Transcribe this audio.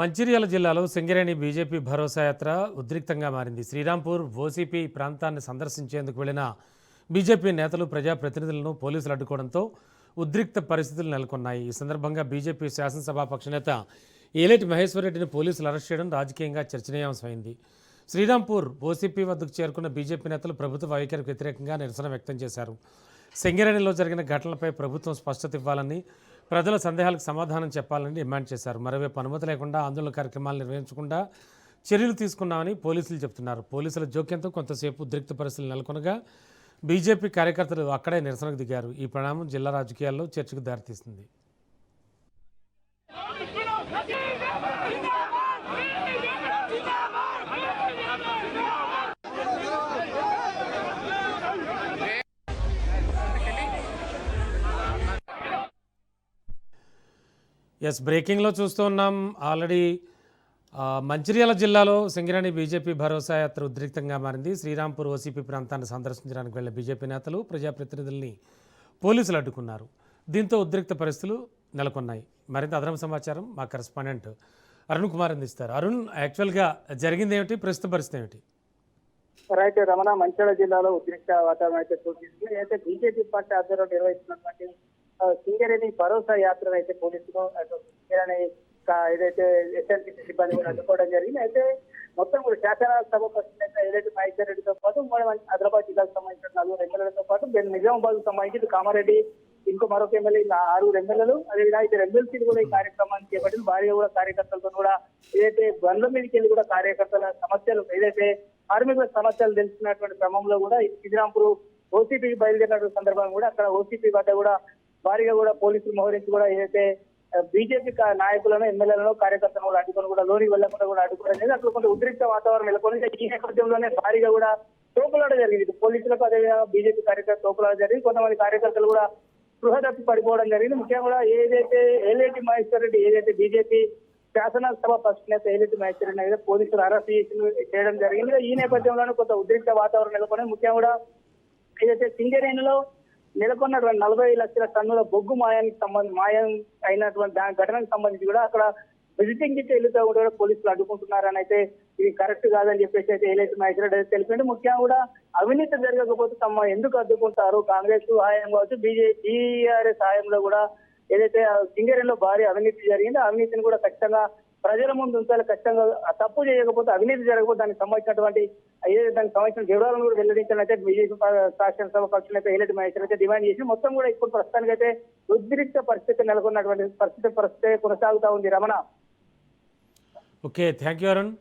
మంచిర్యాల జిల్లాలో సింగరేణి బీజేపీ భరోసా యాత్ర ఉద్రిక్తంగా మారింది. శ్రీరాంపూర్ ఓసీపీ ప్రాంతాన్ని సందర్శించేందుకు వెళ్లిన బీజేపీ నేతలు ప్రజాప్రతినిధులను పోలీసులు అడ్డుకోవడంతో ఉద్రిక్త పరిస్థితులు నెలకొన్నాయి. ఈ సందర్భంగా బీజేపీ శాసనసభాపక్ష నేత ఏలేటి మహేశ్వర్ రెడ్డిని పోలీసులు అరెస్ట్ చేయడం రాజకీయంగా చర్చనీయాంశమైంది. శ్రీరాంపూర్ ఓసీపీ వద్దకు చేరుకున్న బీజేపీ నేతలు ప్రభుత్వ వైఖరికి వ్యతిరేకంగా నిరసన వ్యక్తం చేశారు. సింగరేణిలో జరిగిన ఘటనలపై ప్రభుత్వం స్పష్టత ఇవ్వాలని, ప్రజల సందేహాలకు సమాధానం చెప్పాలని డిమాండ్ చేశారు. మరోవైపు అనుమతి లేకుండా ఆందోళన కార్యక్రమాలు నిర్వహించకుండా చర్యలు తీసుకున్నామని పోలీసులు చెబుతున్నారు. పోలీసుల జోక్యంతో కొంతసేపు ఉద్రిక్త పరిస్థితులు నెలకొనగా బీజేపీ కార్యకర్తలు అక్కడే నిరసనకు దిగారు. ఈ పరిణామం జిల్లా రాజకీయాల్లో చర్చకు దారితీస్తుంది. బ్రేకింగ్లో చూస్తూ ఉన్నాం. ఆల్రెడీ మంచిర్యాల జిల్లాలో సింగరేణి బీజేపీ భరోసా యాత్ర ఉద్రిక్తంగా మారింది. శ్రీరాంపూర్ ఓసీపీ ప్రాంతాన్ని సందర్శించడానికి వెళ్లే బీజేపీ నేతలు ప్రజాప్రతినిధుల్ని పోలీసులు అడ్డుకున్నారు. దీంతో ఉద్రిక్త పరిస్థితులు నెలకొన్నాయి. మరింత అదనపు సమాచారం మా కరెస్పాండెంట్ అరుణ్ కుమార్ అందిస్తారు. అరుణ్, యాక్చువల్గా జరిగింది ఏమిటి, ప్రస్తుత పరిస్థితి ఏమిటి? రైట్ రమణ, మంచిర్యాల జిల్లాలో ఉద్రిక్త వాతావరణం అయితే సూచిస్తుంది. అయితే బీజేపీ పార్టీ ఆధ్వర్యంలో నిర్వహిస్తున్నటువంటి సింగరేణి భరోసా యాత్రను అయితే పోలీసులు సింగరేణి ఏదైతే ఎస్ఎన్పిసి సిబ్బంది కూడా అడ్డుకోవడం జరిగింది. అయితే మొత్తం కూడా శాసనసభ ప్రశ్న ఏదైతే మహేశ్వర్ రెడ్డితో పాటు ఆదిలాబాద్ జిల్లాకు సంబంధించిన 4 ఎమ్మెల్యేలతో పాటు నిజామాబాద్ కు సంబంధించి కామారెడ్డి, ఇంకో మరొక ఎమ్మెల్యే, 6 ఎమ్మెల్యేలు, అదేవిధంగా అయితే ఎమ్మెల్సీలు కూడా ఈ కార్యక్రమాన్ని చేపట్టింది. భారీగా కూడా కార్యకర్తలతో కూడా ఏదైతే బండ్ల మీదకి వెళ్ళి కూడా కార్యకర్తల సమస్యలు, ఏదైతే కార్మికుల సమస్యలు తెలుసుకున్నటువంటి క్రమంలో కూడా శ్రీరాంపూర్ ఓసీపీకి బయలుదేరినటువంటి సందర్భంగా కూడా అక్కడ ఓసీపీ వద్ద కూడా భారీగా కూడా పోలీసులు మోహరించి కూడా ఏదైతే బీజేపీ నాయకులను, ఎమ్మెల్యేలను, కార్యకర్తలను కూడా అడ్డుకొని కూడా లోనికి వెళ్లకుండా కూడా అడ్డుకోవడం జరిగింది. అక్కడ కొంత ఉద్రిక్త వాతావరణం నెలకొని ఈ నేపథ్యంలోనే భారీగా కూడా తోపులాట జరిగింది. పోలీసులకు అదేవిధంగా బీజేపీ కార్యకర్త తోపులాట జరిగింది. కొంతమంది కార్యకర్తలు కూడా స్పృహ తప్పి పడిపోవడం జరిగింది. ముఖ్యంగా కూడా ఏదైతే ఏలేటి మహేశ్వర్ రెడ్డి, ఏదైతే బీజేపీ శాసనసభ పక్ష నేత ఏలేటి మహేశ్వర్ రెడ్డి అయితే పోలీసులు అరెస్ట్ చేయడం జరిగింది. ఈ నేపథ్యంలోనే కొంత ఉద్రిక్త వాతావరణం నెలకొని ముఖ్యంగా కూడా ఏదైతే సింగరేణిలో నెలకొన్న 40 లక్షల టన్నుల బొగ్గు మాయం అయినటువంటి ఘటనకు సంబంధించి కూడా అక్కడ విజిటింగ్ కి వెళ్తూ కూడా పోలీసులు అడ్డుకుంటున్నారని అయితే ఇది కరెక్ట్ కాదని చెప్పేసి అయితే ఏలైతే మహేశ్వర్ రెడ్డి తెలిపింది. ముఖ్యంగా కూడా అవినీతి జరగకపోతే తమ ఎందుకు అడ్డుకుంటారు, కాంగ్రెస్ హాయం కావచ్చు, బీఆర్ఎస్ హాయంలో కూడా ఏదైతే సింగరేణిలో భారీ అవినీతి జరిగిందో అవినీతిని కూడా ఖచ్చితంగా ప్రజల ముందు ఉంచాలి. ఖచ్చితంగా తప్పు చేయకపోతే, అవినీతి జరగకపోతే దానికి సంబంధించినటువంటి దానికి సంబంధించిన వివరాలను కూడా వెల్లడించాలంటే బీజేపీ శాసనసభ పక్షం అయితే ఏలేటి మహేశ్వర్ అయితే డిమాండ్ చేసి మొత్తం కూడా ఇప్పుడు ప్రస్తుతానికి అయితే ఉద్రిక్త పరిస్థితి నెలకొన్నటువంటి పరిస్థితి కొనసాగుతా ఉంది. Ramana. Okay, thank you Arun.